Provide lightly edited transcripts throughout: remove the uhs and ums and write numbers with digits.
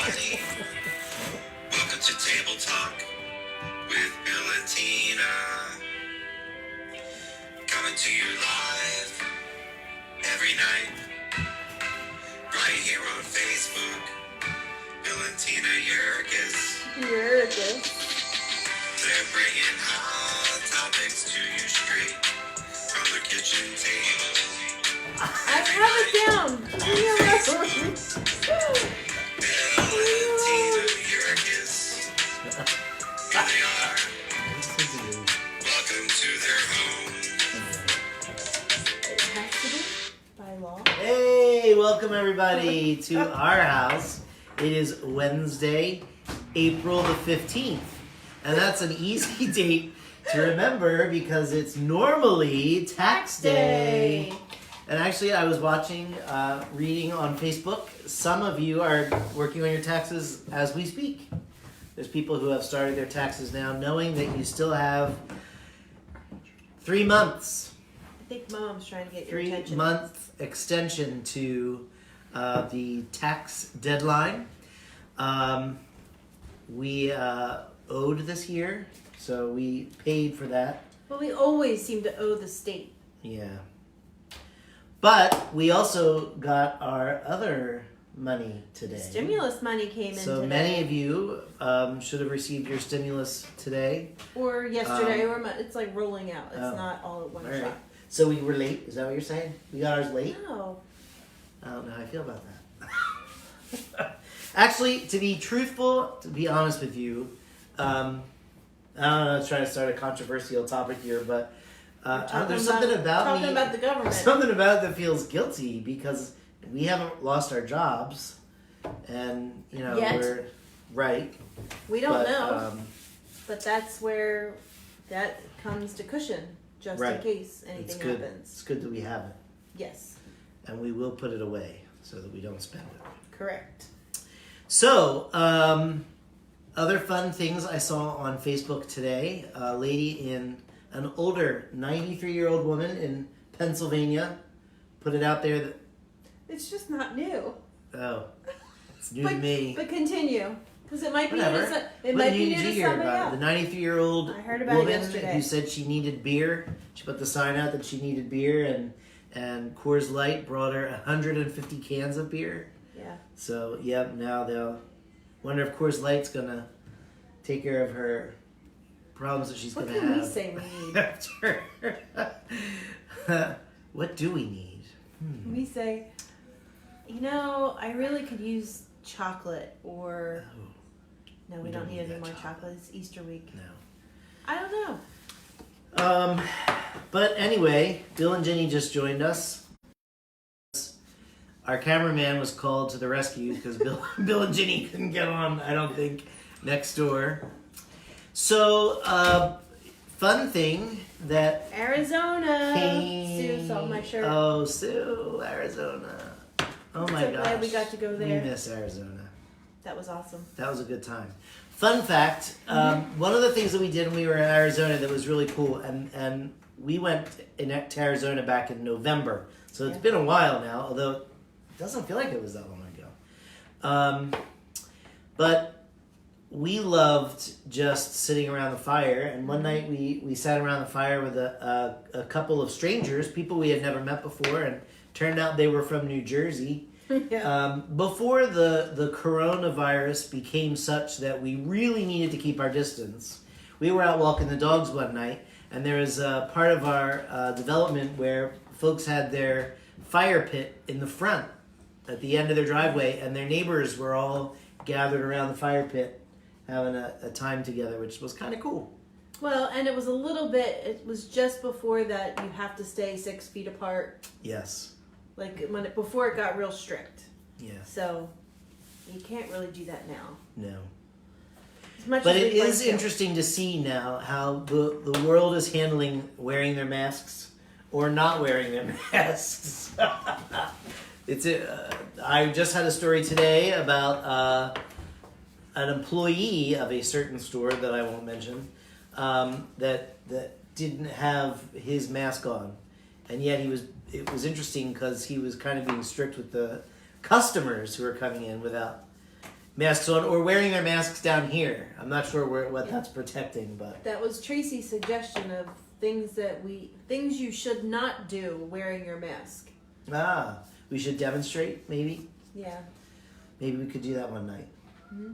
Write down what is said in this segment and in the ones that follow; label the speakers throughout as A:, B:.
A: everybody. Welcome to Table Talk with Bill and Tina. Coming to you live every night, right here on Facebook. Bill and Tina Yerkes. They're bringing hot topics to you straight from the kitchen table.
B: I have it down. Give me a reference.
A: Bill and Tina Yerkes. Here they are. Welcome to their home.
B: It has to be by law.
C: Hey, welcome everybody to our house. It is Wednesday, April the 15th. And that's an easy date to remember because it's normally tax day. And actually, I was reading on Facebook, some of you are working on your taxes as we speak. There's people who have started their taxes now, knowing that you still have 3 months.
B: I think Mom's trying to get your attention.
C: 3-month extension to the tax deadline. We owed this year, so we paid for that.
B: But we always seem to owe the state.
C: Yeah. But we also got our other money today.
B: Stimulus money came in
C: so
B: today.
C: many of you should have received your stimulus today.
B: Or yesterday, it's like rolling out. It's not all at one shot.
C: Right. So we were late, is that what you're saying? We got ours late?
B: No.
C: I don't know how I feel about that. Actually, to be truthful, to be honest with you, I don't know, I'm trying to start a controversial topic here, but there's something about me.
B: Talking about the government.
C: Something about it that feels guilty because we haven't lost our jobs, and
B: Yet.
C: we're right.
B: We don't
C: but,
B: know, but that's where that comes to cushion, just
C: right.
B: in case anything
C: It's good.
B: happens.
C: It's good that we have it,
B: Yes,
C: and we will put it away so that we don't spend it.
B: correct.
C: So, other fun things I saw on Facebook today. A lady an older 93-year-old woman in Pennsylvania put it out there that,
B: It's just not new.
C: it's new to me.
B: But continue, because it might be
C: Whatever.
B: it
C: What
B: might be
C: did
B: new
C: you
B: to
C: hear
B: somebody
C: about
B: else.
C: it? The 93-year-old
B: I heard about it
C: woman
B: yesterday.
C: who said she needed beer. She put the sign out that she needed beer, and Coors Light brought her 150 cans of beer.
B: Yeah.
C: So, now they'll wonder if Coors Light's gonna take care of her problems that she's
B: What
C: gonna
B: can
C: have.
B: we say we need?
C: After. What do we need?
B: We say, I really could use chocolate, or no, we don't need any more chocolate. It's Easter week.
C: No.
B: I don't know.
C: But anyway, Bill and Jenny just joined us. Our cameraman was called to the rescue because Bill and Jenny couldn't get on, I don't think, next door. So, fun thing that
B: Arizona.
C: came...
B: Sue saw my shirt.
C: Oh, Sue, Arizona. Oh my
B: So
C: gosh.
B: glad we got to go there.
C: We miss Arizona.
B: That was awesome.
C: That was a good time. Fun fact, one of the things that we did when we were in Arizona that was really cool, and we went to Arizona back in November, so it's been a while now, although it doesn't feel like it was that long ago. But we loved just sitting around the fire, and one night we sat around the fire with a couple of strangers, people we had never met before, and turned out they were from New Jersey.
B: Yeah.
C: Before the coronavirus became such that we really needed to keep our distance, we were out walking the dogs one night, and there was a part of our development where folks had their fire pit in the front at the end of their driveway, and their neighbors were all gathered around the fire pit having a time together, which was kind of cool.
B: Well, and it was it was just before that you have to stay 6 feet apart.
C: Yes.
B: Like before it got real strict.
C: Yeah.
B: So you can't really do that now.
C: No.
B: As much
C: But
B: as
C: it
B: we'd like
C: is
B: to.
C: interesting to see now how the world is handling wearing their masks or not wearing their masks. I just had a story today about an employee of a certain store that I won't mention that didn't have his mask on, and yet it was interesting because he was kind of being strict with the customers who were coming in without masks on or wearing their masks down here. I'm not sure what that's protecting, but
B: That was Tracy's suggestion of things you should not do wearing your mask.
C: we should demonstrate maybe.
B: Yeah.
C: Maybe we could do that one night.
B: Mm-hmm.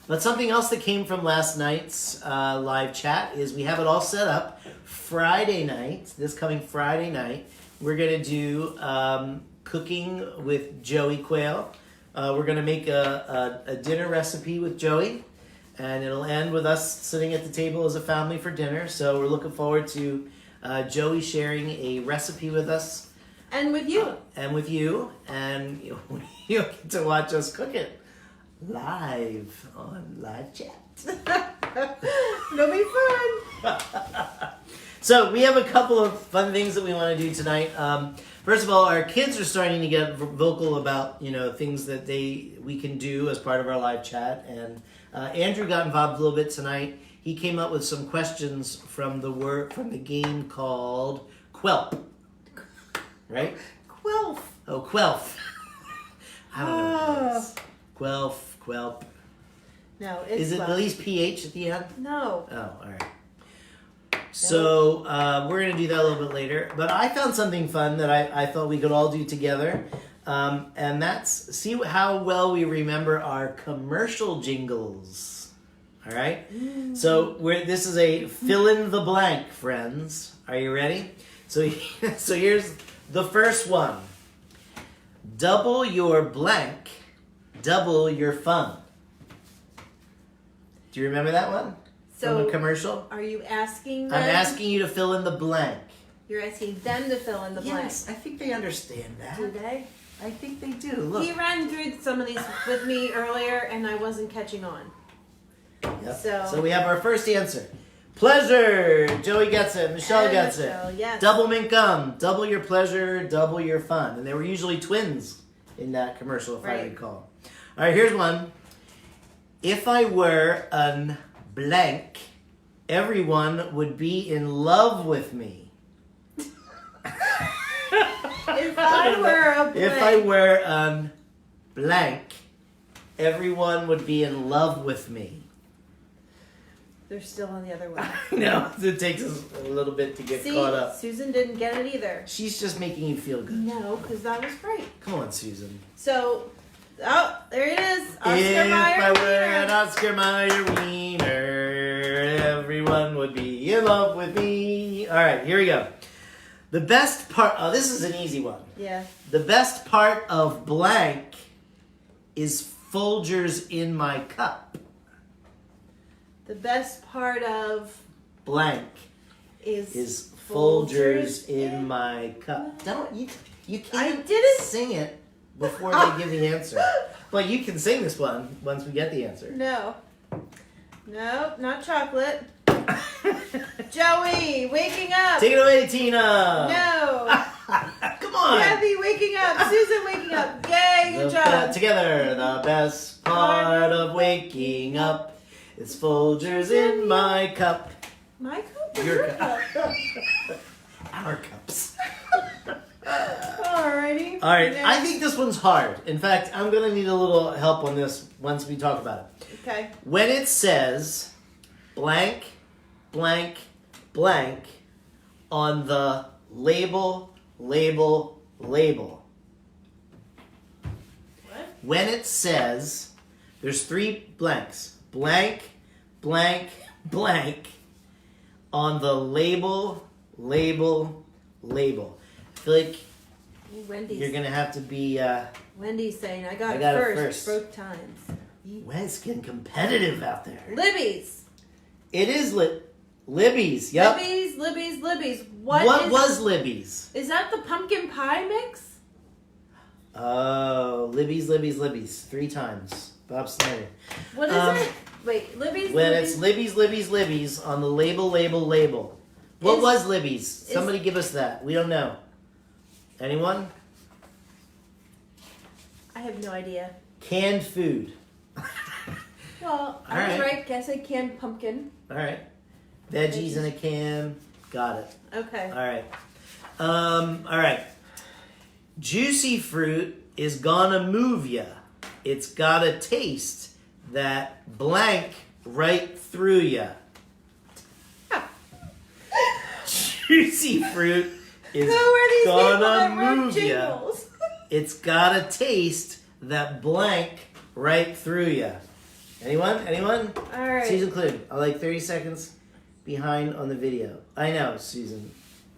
C: But something else that came from last night's live chat is we have it all set up. Friday night, this coming Friday night, we're going to do cooking with Joey Quail. We're going to make a dinner recipe with Joey, and it'll end with us sitting at the table as a family for dinner. So we're looking forward to Joey sharing a recipe with us.
B: And with you.
C: And with you. And you'll get to watch us cook it live on live chat.
B: It'll be fun.
C: So we have a couple of fun things that we want to do tonight. First of all, our kids are starting to get vocal about things that we can do as part of our live chat, and Andrew got involved a little bit tonight. He came up with some questions from the game called Quelf, right?
B: Quelf.
C: Oh, Quelf. I don't know what it is. Quelf.
B: No, it's
C: Is it
B: Quelf.
C: at least PH at the end?
B: No.
C: Oh, all right. So we're going to do that a little bit later. But I found something fun that I thought we could all do together. And that's see how well we remember our commercial jingles. All right? So this is a fill in the blank, friends. Are you ready? So here's the first one. Double your blank, double your fun. Do you remember that one?
B: So
C: From a commercial?
B: Are you asking them?
C: I'm asking you to fill in the blank.
B: You're asking them to fill in the blank.
C: Yes, I think they understand that.
B: Do they?
C: I think they do. Look.
B: He ran through some of these with me earlier, and I wasn't catching on.
C: Yep.
B: So-
C: So we have our first answer. Pleasure. Joey gets it. Michelle
B: And
C: gets
B: Michelle,
C: it.
B: yes.
C: Double minkum. Double your pleasure, double your fun. And they were usually twins in that commercial, if I
B: Right.
C: recall. All right, here's one. If I were an blank, everyone would be in love with me.
B: If I were a blank.
C: If I were an blank, everyone would be in love with me.
B: They're still on the other one.
C: No, it takes us a little bit to get
B: See,
C: caught up.
B: Susan didn't get it either.
C: She's just making you feel good.
B: No, because that was great.
C: Come on, Susan.
B: So, there it is. Oscar
C: If
B: Mayer
C: I were
B: Wiener.
C: an Oscar Mayer wiener, everyone would be in love with me. All right, here we go. The best part. Oh, this is an easy one.
B: Yeah.
C: The best part of blank is Folgers in my cup.
B: The best part of
C: Blank is Folgers in my cup. Don't you can't
B: I didn't-
C: sing it before they give the answer. But you can sing this one once we get the answer.
B: No. Nope, not chocolate. Joey, waking up.
C: Take it away, Tina.
B: No.
C: Come on.
B: Kathy, waking up. Susan, waking up. Yay, good job.
C: Together, the best part of waking up is Folgers in my cup.
B: My cup or
C: Your
B: your cup?
C: Our cups.
B: Alrighty.
C: All right,
B: Next.
C: I think this one's hard. In fact, I'm going to need a little help on this once we talk about it.
B: Okay.
C: When it says blank, blank, blank on the label, label, label.
B: What?
C: When it says there's three blanks, blank, blank, blank on the label, label, label. I feel like
B: Wendy's.
C: you're going to have to be,
B: Wendy's saying I got,
C: I got it
B: it
C: first.
B: first both times.
C: it's getting competitive out there.
B: Libby's.
C: It is Libby's, yep.
B: Libby's. What
C: was Libby's?
B: Is that the pumpkin pie mix?
C: Oh, Libby's. 3 times. Bob Snyder.
B: What is it? Wait, Libby's?
C: When it's Libby's on the label, label, label. What was Libby's? Somebody give us that. We don't know. Anyone?
B: I have no idea.
C: Canned food.
B: Well, I
C: All
B: was
C: right.
B: right. Guess I canned pumpkin.
C: All right. Veggies in a can. Got it.
B: Okay.
C: All right. All right. Juicy fruit is gonna move ya. It's got a taste that blank right through ya. Juicy fruit is
B: Who are these people
C: gonna
B: that wrote
C: move ya.
B: Jingles?
C: It's got a taste that blank right through ya. Anyone? Anyone?
B: All right.
C: Susan Clue. I like 30 seconds behind on the video. I know, Susan.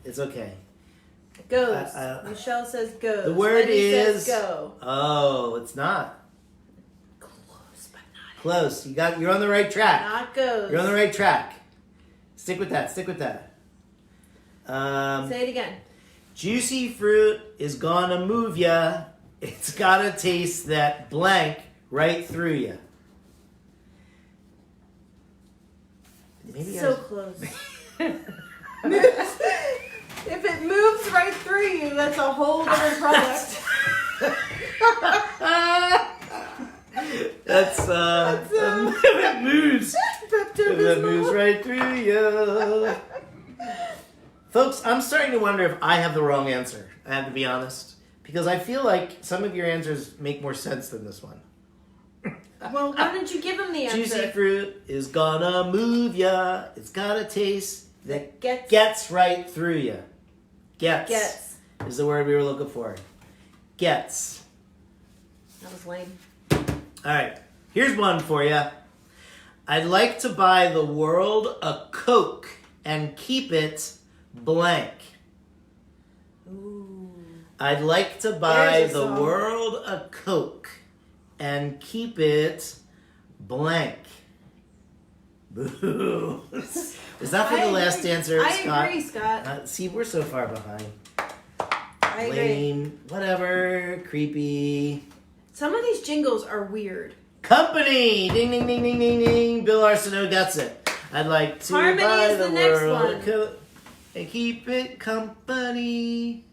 C: It's okay.
B: Goes. Michelle says goes.
C: The word
B: Lenny
C: is
B: says go.
C: Oh, it's not.
B: Close, but not.
C: Close. You're on the right track.
B: Not goes.
C: You're on the right track. Stick with that. Stick with that.
B: Say it again.
C: Juicy fruit is gonna move ya. It's got a taste that blank right through ya. Maybe
B: So close. If it moves right through you, that's a whole different product.
C: That's it moves. It moves right through you. Folks, I'm starting to wonder if I have the wrong answer. I have to be honest. Because I feel like some of your answers make more sense than this one.
B: Well, why don't you give him the answer?
C: Juicy fruit is gonna move ya. It's got a taste that
B: Gets.
C: gets right through ya. Gets.
B: Gets.
C: Is the word we were looking for. Gets.
B: That was lame.
C: Alright, here's one for you. I'd like to buy the world a Coke and keep it blank.
B: Ooh.
C: I'd like to buy
B: There's a
C: the
B: song.
C: world a Coke and keep it blank. Boo. Is that for the last answer, Scott?
B: I agree, Scott.
C: See, we're so far behind.
B: I agree.
C: Lame, whatever, creepy.
B: Some of these jingles are weird.
C: Company! Ding, ding, ding, ding, ding, ding. Bill Arsenault gets it. I'd like to
B: Harmony
C: buy
B: is
C: the
B: the next
C: world
B: one.
C: a Coke and keep it company.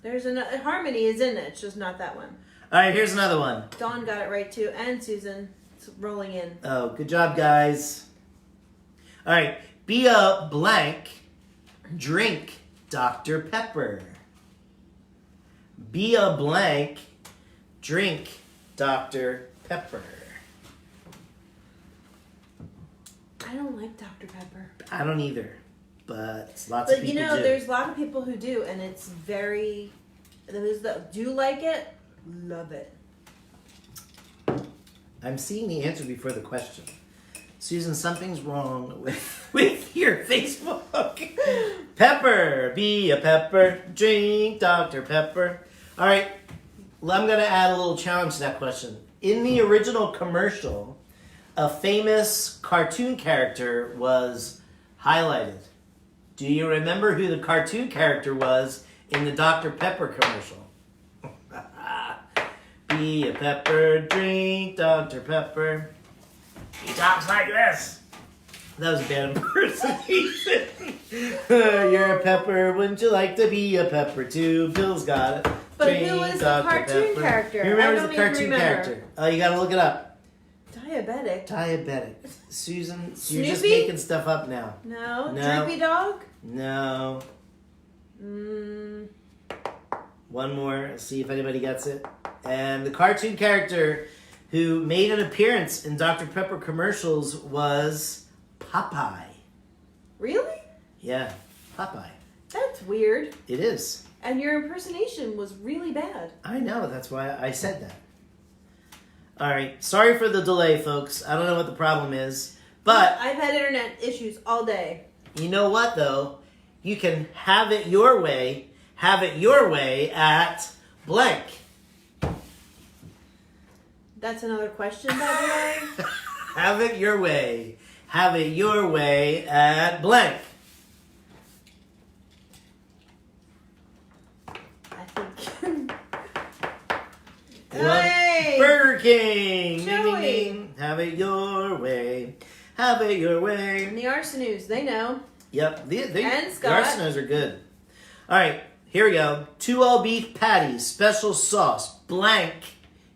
B: There's Harmony is in it. It's just not that one.
C: All right, here's another one.
B: Dawn got it right too, and Susan. It's rolling in.
C: Oh, good job, guys. All right, be a blank, drink Dr. Pepper. Be a blank, drink Dr. Pepper.
B: I don't like Dr. Pepper.
C: I don't either, but lots of
B: But
C: people
B: you know,
C: do.
B: there's a lot of people who do, and it's very. Those that do like it, love it.
C: I'm seeing the answer before the question. Susan, something's wrong with your Facebook. Pepper, be a pepper, drink Dr. Pepper. All right, I'm going to add a little challenge to that question. In the original commercial, a famous cartoon character was highlighted. Do you remember who the cartoon character was in the Dr. Pepper commercial? Be a pepper, drink Dr. Pepper. He talks like this. That was a bad impersonation. You're a pepper, wouldn't you like to be a pepper too? Bill's got it.
B: But
C: Drink
B: who is the
C: Dr.
B: cartoon
C: Pepper.
B: character?
C: Who
B: I
C: remembers
B: don't
C: the
B: even
C: cartoon
B: remember.
C: character? Oh, you gotta look it up.
B: Diabetic.
C: Diabetic. Susan, you're just
B: Snoopy?
C: making stuff up now.
B: No.
C: No.
B: Droopy dog.
C: No.
B: Mm.
C: One more. Let's see if anybody gets it. And the cartoon character who made an appearance in Dr. Pepper commercials was Popeye.
B: Really?
C: Yeah, Popeye.
B: That's weird.
C: It is.
B: And your impersonation was really bad.
C: I know. That's why I said that. All right. Sorry for the delay, folks. I don't know what the problem is. But
B: I've had internet issues all day.
C: you know what, though? You can have it your way. Have it your way at blank.
B: That's another question, by the way.
C: Have it your way. Have it your way at blank.
B: I think.
C: One.
B: Hey!
C: Burger King. Ding,
B: Joey.
C: ding, ding. Have it your way. Have it your way.
B: And the Arsenews, they know.
C: Yep. The
B: And Scott.
C: Arsenaults are good. All right. Here we go. 2 all beef patties, special sauce, blank,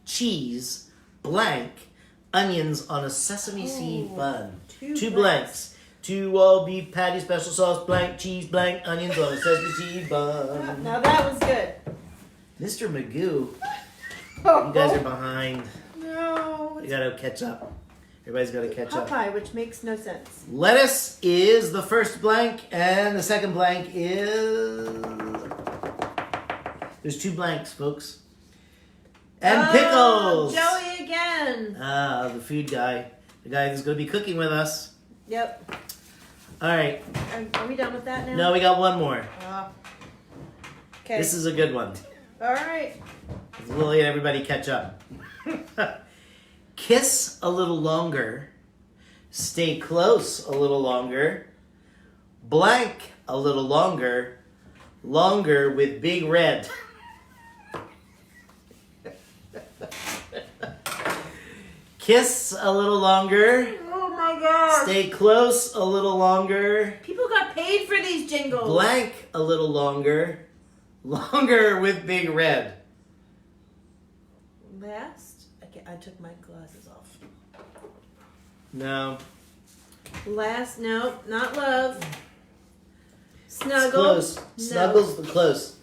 C: cheese, blank, onions on a sesame seed
B: Ooh,
C: bun.
B: two
C: 2
B: blanks.
C: blanks. 2 all beef patties, special sauce, blank, cheese, blank, onions on a sesame seed bun.
B: Now that was good.
C: Mr. Magoo, you guys are behind.
B: No.
C: You gotta catch up. Everybody's got to catch up.
B: Popeye, which makes no sense.
C: Lettuce is the first blank, and the second blank is... There's 2 blanks, folks. And pickles!
B: Joey again.
C: The food guy. The guy who's going to be cooking with us.
B: Yep.
C: All right.
B: Are we done with that now?
C: No, we got one more.
B: Okay.
C: This is a good one.
B: All right.
C: We'll let everybody catch up. Kiss a little longer. Stay close a little longer. Blank a little longer. Longer with big red. Kiss a little longer.
B: Oh my god.
C: Stay close a little longer.
B: People got paid for these jingles.
C: Blank a little longer. Longer with big red.
B: Last? I took my glasses off.
C: No.
B: Last, no, not love. Snuggle.
C: It's close.
B: No.
C: Snuggle's the close.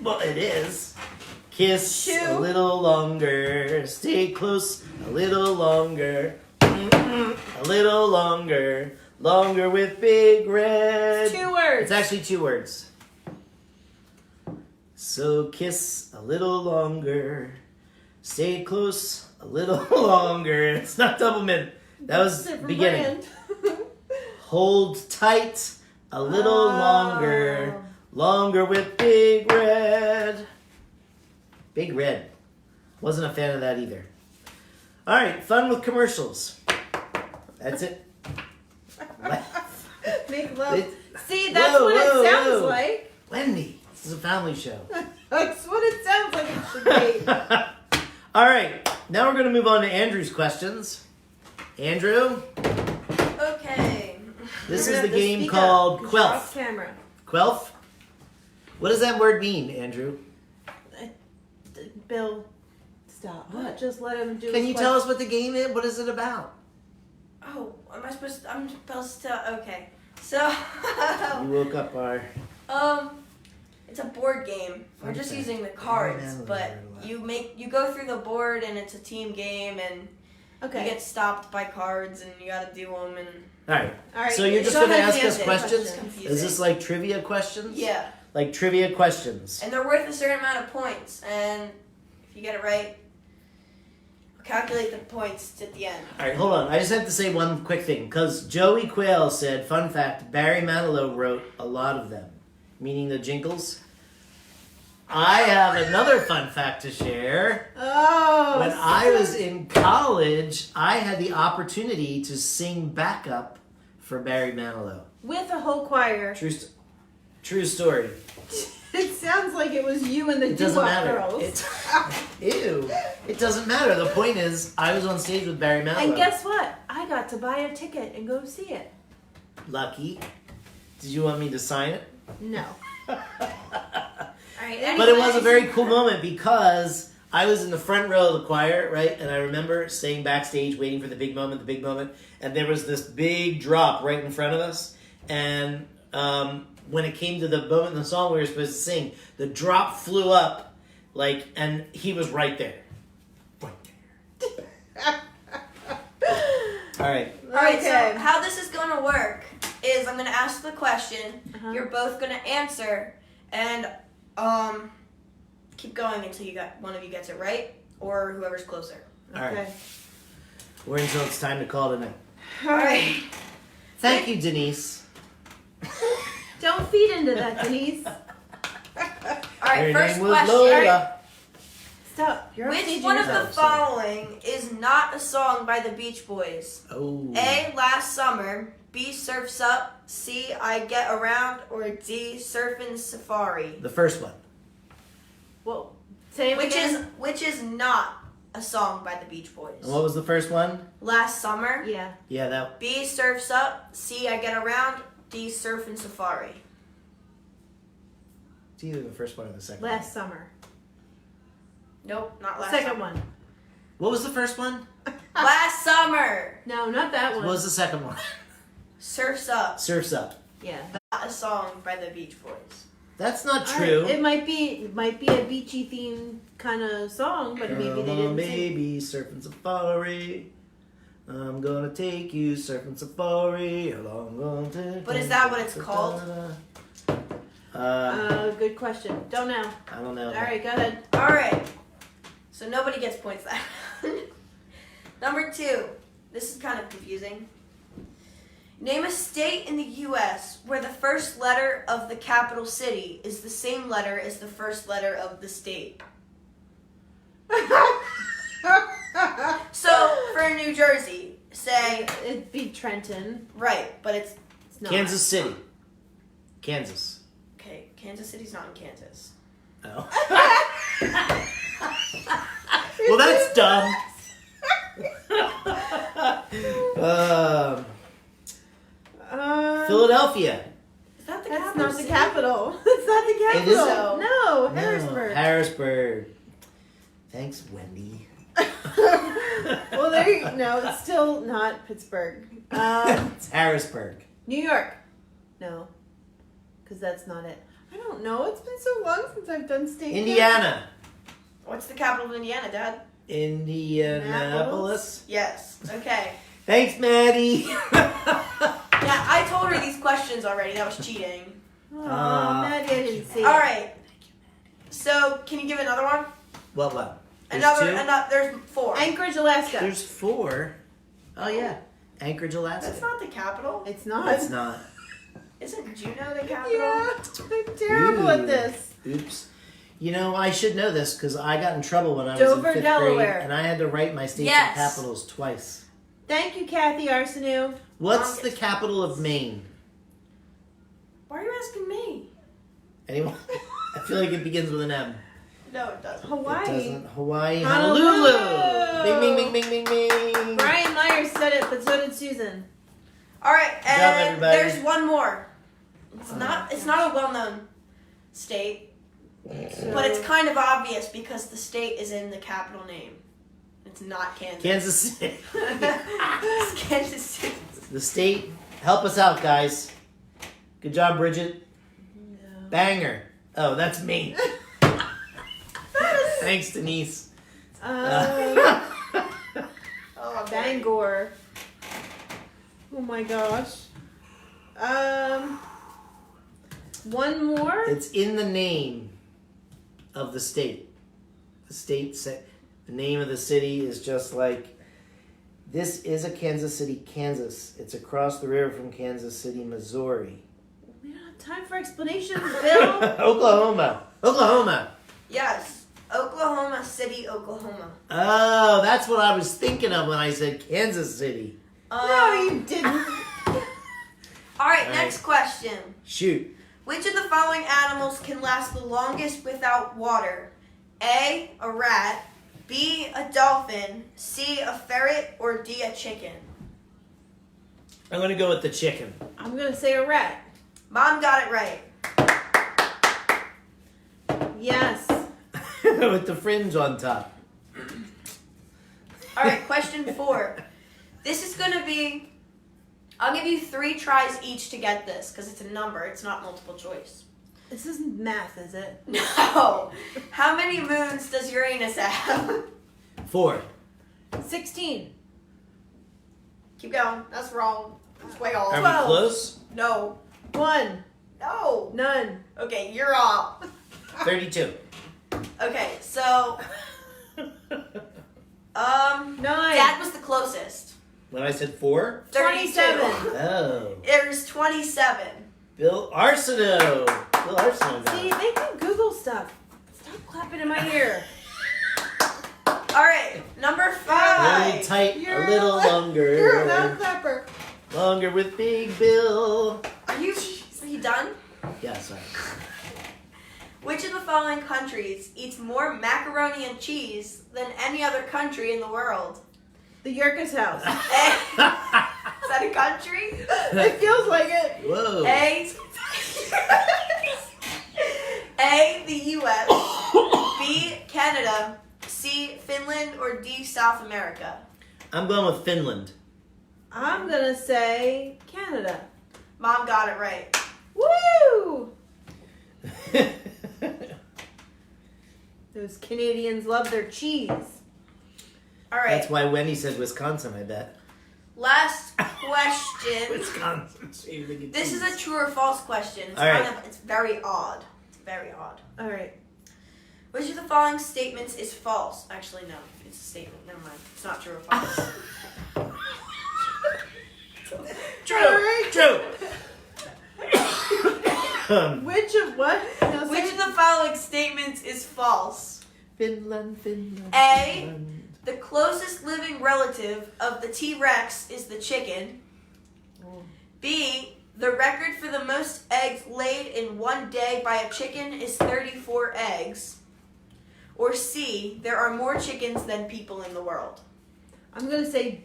C: Well, it is. Kiss
B: Chew.
C: a little longer. Stay close a little longer. A little longer. Longer with big red.
B: 2 words.
C: It's actually 2 words. So kiss a little longer. Stay close a little longer. It's not double mid. That was
B: Different
C: beginning.
B: brand.
C: Hold tight a little longer. Longer with big red. Big red. Wasn't a fan of that either. All right, fun with commercials. That's it.
B: Make love.
C: It-
B: See, that's
C: Whoa,
B: what
C: whoa,
B: it sounds
C: whoa.
B: like.
C: Wendy, this is a family show.
B: That's what it sounds like it should be.
C: All right, now we're going to move on to Andrew's questions. Andrew,
D: Okay.
C: this
B: We're
C: is
B: gonna
C: the
B: have to
C: game
B: speak
C: called
B: up 'cause you're
C: Quelf.
B: off camera.
C: Quelf? What does that word mean, Andrew?
B: Bill, stop.
C: What?
B: Just let him do
C: Can
B: his
C: you tell us what the game is? What is it about?
D: Oh, I'm supposed to. Okay. So,
C: You woke up our...
D: it's a board game. We're just
C: Okay.
D: using the cards,
C: Yeah,
D: but you go through the board and it's a team game and
B: Okay.
D: you get stopped by cards and you gotta do them and
C: All right.
B: All right.
C: So you're just
B: Go
C: going to
B: ahead
C: ask
B: and
C: us
B: answer
C: questions?
D: confusing.
C: Is this like trivia questions?
D: yeah,
C: Like trivia questions.
D: and they're worth a certain amount of points. And if you get it right, we'll calculate the points at the end.
C: All right, hold on. I just have to say one quick thing. Because Joey Quayle said, fun fact, Barry Manilow wrote a lot of them. Meaning the Jingles. I have another fun fact to share.
B: Oh.
C: When I was in college, I had the opportunity to sing backup for Barry Manilow.
B: with a whole choir.
C: True story.
B: It sounds like it was you and the
C: It doesn't
B: Doo-Wop
C: matter.
B: girls.
C: Ew. It doesn't matter. The point is, I was on stage with Barry Manilow.
B: And guess what? I got to buy a ticket and go see it.
C: Lucky. Did you want me to sign it?
B: No.
D: All right.
C: But it was a
D: anyways.
C: very cool moment because I was in the front row of the choir, right? And I remember staying backstage waiting for the big moment, and there was this big drop right in front of us. And when it came to the moment in the song we were supposed to sing, the drop flew up, and he was right there. Right there. All right.
D: All right,
B: Okay.
D: so how this is going to work is I'm going to ask the question,
B: Uh-huh.
D: you're both going to answer, and keep going until one of you gets it right, or whoever's closer.
C: All right.
B: Okay.
C: We're until it's time to call it a night.
B: All right.
C: Thank you, Denise.
B: Don't feed into that, Denise.
D: All right,
C: Her
D: first
C: name was
D: question.
C: Lola.
B: Stop. You're on
D: Which
B: stage
D: one of
B: yourself.
D: the following is not a song by the Beach Boys?
C: Oh.
D: A, Last Summer, B, Surf's Up, C, I Get Around, or D, Surfin' Safari?
C: The first one.
B: Well, say it again.
D: Which is not a song by the Beach Boys?
C: And what was the first one?
D: Last Summer,
B: Yeah.
C: Yeah, that.
D: B, Surf's Up, C, I Get Around, D, Surfin' Safari.
C: It's either the first one or the second
B: Last summer.
D: Nope, not Last
B: Second
D: Summer.
B: one.
C: one. What was the first one?
D: Last Summer,
B: No, not that
C: What
B: one.
C: was the second one?
D: Surf's Up,
C: Surf's Up.
B: Yeah.
D: not a song by the Beach Boys.
C: That's not
B: All
C: true.
B: right. It might be a beachy themed kind of song, but maybe they
C: Come on,
B: didn't sing.
C: baby, surfing safari. I'm gonna take you surfing safari. I'm gonna take
D: But is
C: you
D: that what it's
C: surfing
D: called?
B: Good question. Don't know.
C: I don't know.
B: All right, go ahead.
D: All right. So nobody gets points that round. Number 2. This is kind of confusing. Name a state in the U.S. where the first letter of the capital city is the same letter as the first letter of the state. So, for New Jersey, say...
B: It'd be Trenton.
D: Right, but it's
B: not.
C: Kansas City. Kansas.
D: Okay, Kansas City's not in Kansas.
C: Oh. Well, that's dumb. Philadelphia.
D: Is that the
B: That's
D: capital
B: not the
D: city?
B: capital. That's not the
C: It isn't?
B: capital. No, Harrisburg.
C: No, Harrisburg. Thanks, Wendy.
B: Well, there you no, it's still not Pittsburgh.
C: It's Harrisburg.
B: New York. No, because that's not it. I don't know. It's been so long since I've done state.
C: Indiana.
D: What's the capital of Indiana, Dad?
C: Indianapolis.
D: Yes. Okay.
C: Thanks, Maddie.
D: Yeah, I told her these questions already. That was cheating.
B: Oh, Maddie, I didn't see.
D: All right. So, can you give another one?
C: What? There's
D: Another.
C: two?
D: There's 4.
B: Anchorage, Alaska.
C: There's 4. Oh, yeah. Anchorage, Alaska.
D: That's not the capital.
B: It's not.
C: It's not.
D: Isn't Juneau the capital?
B: Yeah, I'm terrible at this.
C: Oops. You know, I should know this because I got in trouble when I was
B: Dover,
C: in 5th
B: Delaware.
C: grade, and I had to write my states
D: Yes.
C: and capitals twice.
B: Thank you, Kathy Arseneau.
C: What's the capital of Maine?
D: Why are you asking me?
C: Anyone? I feel like it begins with an M.
D: No, it doesn't.
B: Hawaii.
C: It doesn't. Hawaii.
B: Honolulu.
C: Honolulu. Bing, bing, bing, bing, bing, bing.
B: Brian Myers said it, but so did Susan.
D: All right,
C: job,
D: and
C: everybody.
D: there's one more. It's not a well-known state, but it's kind of obvious because the state is in the capital name. It's not Kansas.
C: Kansas City.
D: It's Kansas City.
C: The state. Help us out, guys. Good job, Bridget.
B: No.
C: Banger. Oh, that's me. Thanks, Denise.
D: Oh,
B: Bangor. Oh my gosh. One more.
C: It's in the name of the state. The name of the city is just like, this is a Kansas City, Kansas. It's across the river from Kansas City, Missouri.
B: We don't have time for explanations, Bill.
C: Oklahoma.
D: Yes, Oklahoma City, Oklahoma.
C: Oh, that's what I was thinking of when I said Kansas City.
B: No, you didn't.
D: All right,
C: All
D: next
C: right.
D: question.
C: Shoot.
D: Which of the following animals can last the longest without water? A rat, B, a dolphin, C, a ferret, or D, a chicken?
C: I'm going to go with the chicken.
B: I'm gonna say a rat.
D: Mom got it right.
B: Yes.
C: With the fringe on top.
D: All right, question 4. This is going to be, I'll give you 3 tries each to get this because it's a number. It's not multiple choice.
B: This isn't math, is it?
D: No. How many moons does Uranus have?
C: 4.
B: 16.
D: Keep going. That's wrong. That's way off.
C: Are we
B: 12.
C: close?
D: No.
B: 1.
D: No.
B: None.
D: Okay, you're off.
C: 32.
D: Okay, so
B: 9.
D: Dad was the closest.
C: When I said 4?
B: 27.
C: Oh.
D: There's 27.
C: Bill Arsenault. Bill Arsenault got
B: See,
C: it.
B: they can Google stuff. Stop clapping in my ear.
D: All right, number
C: A
D: 5.
C: little tight,
B: You're
C: a little
B: a-
C: longer.
B: You're a loud clapper.
C: Longer with Big Bill.
D: Are you done?
C: Yeah, sorry.
D: Which of the following countries eats more macaroni and cheese than any other country in the world?
B: The Yurka's house.
D: A, is that a country?
B: It feels like it.
C: Whoa.
D: A, the U.S., B, Canada, C, Finland, or D, South America?
C: I'm going with Finland.
B: I'm gonna say Canada.
D: Mom got it right.
B: Woo! Those Canadians love their cheese.
D: All right.
C: That's why Wendy said Wisconsin, I bet.
D: Last question.
C: Wisconsin. Shaving
D: This is a
C: cheese.
D: true or false question. It's
C: All right.
D: it's very odd. It's very odd.
B: All right.
D: Which of the following statements is false? Actually, no. It's a statement. Never mind. It's not true or false.
C: True. True.
B: Which of what? No,
D: Which of the following statements is false?
B: Finland.
D: A.
C: Finland.
D: The closest living relative of the T-Rex is the chicken.
B: Oh.
D: B. The record for the most eggs laid in one day by a chicken is 34 eggs. Or C. There are more chickens than people in the world.
B: I'm gonna say,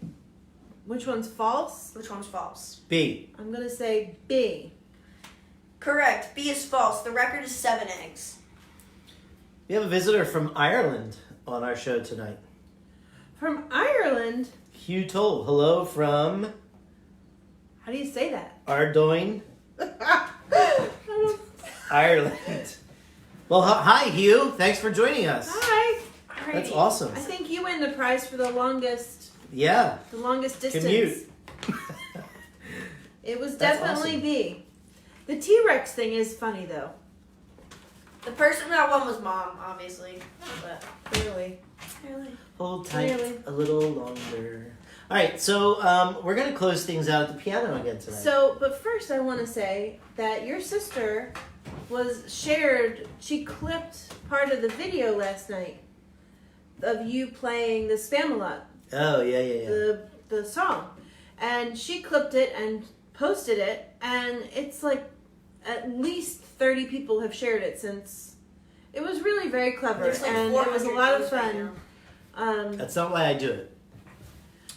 B: which one's false?
D: Which one's false?
C: B.
B: I'm gonna say B.
D: Correct. B is false. The record is 7 eggs.
C: We have a visitor from Ireland on our show tonight.
B: From Ireland?
C: Hugh Toll. Hello from
B: How do you say that?
C: Ardoyne,
B: I don't-
C: Ireland. Well, hi, Hugh. Thanks for joining us.
B: Hi.
C: That's
B: Alrighty.
C: awesome.
B: I think you win the prize for the longest
C: Yeah.
B: distance.
C: Commute.
B: It was
C: That's
B: definitely
C: awesome.
B: B. The T-Rex thing is funny though.
D: The person that won was Mom, obviously. But
B: Clearly.
C: Hold tight
B: Clearly.
C: a little longer. All right, so we're going to close things out at the piano again tonight.
B: So, but first I want to say that your sister she clipped part of the video last night of you playing the Spamalot,
C: Oh, yeah.
B: the song. And she clipped it and posted it, and it's like at least 30 people have shared it since. It was really very clever,
D: there's like
B: and it was a
D: 400
B: lot of
D: views right
B: fun.
D: now.
C: That's not why I do it.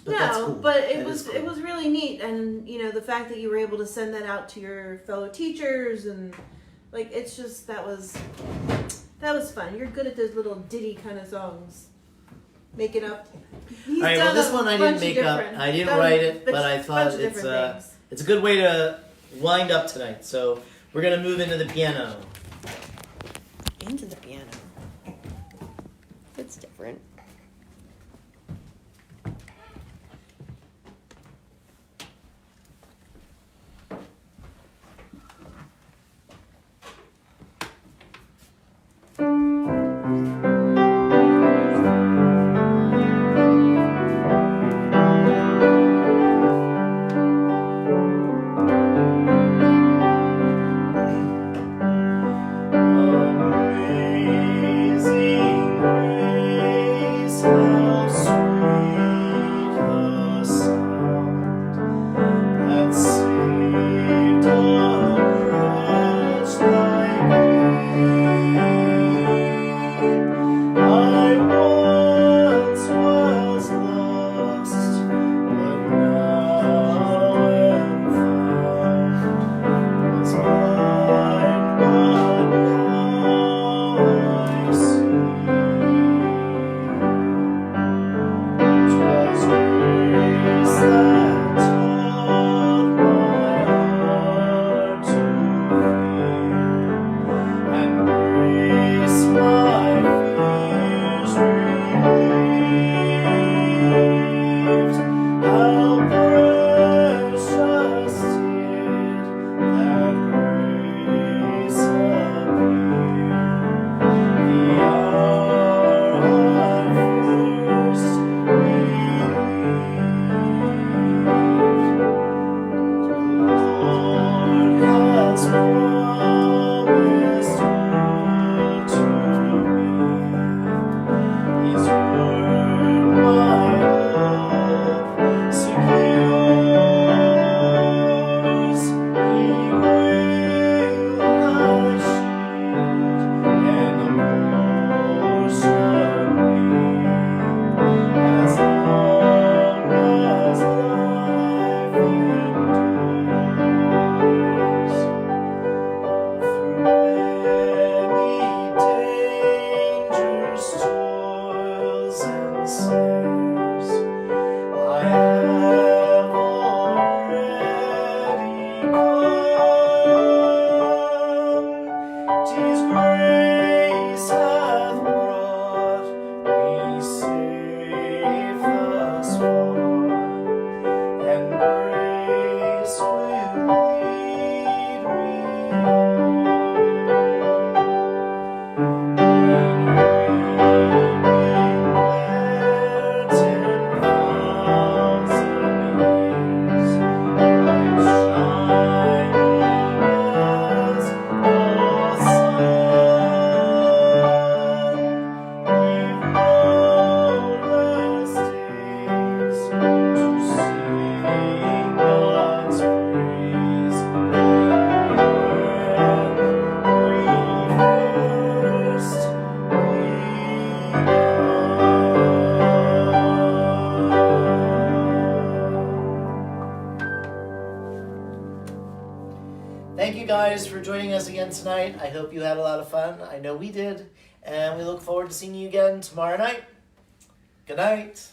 C: But that's
B: No,
C: cool.
B: but it
C: That
B: was
C: is cool.
B: it was really neat, and you know the fact that you were able to send that out to your fellow teachers, and like it's just that was fun. You're good at those little ditty kind of songs, making up. He's
C: All right, well,
B: done
C: this
B: a
C: one I
B: bunch
C: didn't
B: of
C: make up.
B: different-
C: I didn't
B: done
C: write it,
B: bunch-
C: but I thought
B: bunch of
C: it's
B: different things.
C: it's a good way to wind up tonight. So we're going to move into the piano.
D: Into the piano. It's different.
C: you guys for joining us again tonight. I hope you had a lot of fun. I know we did. And we look forward to seeing you again tomorrow night. Good night.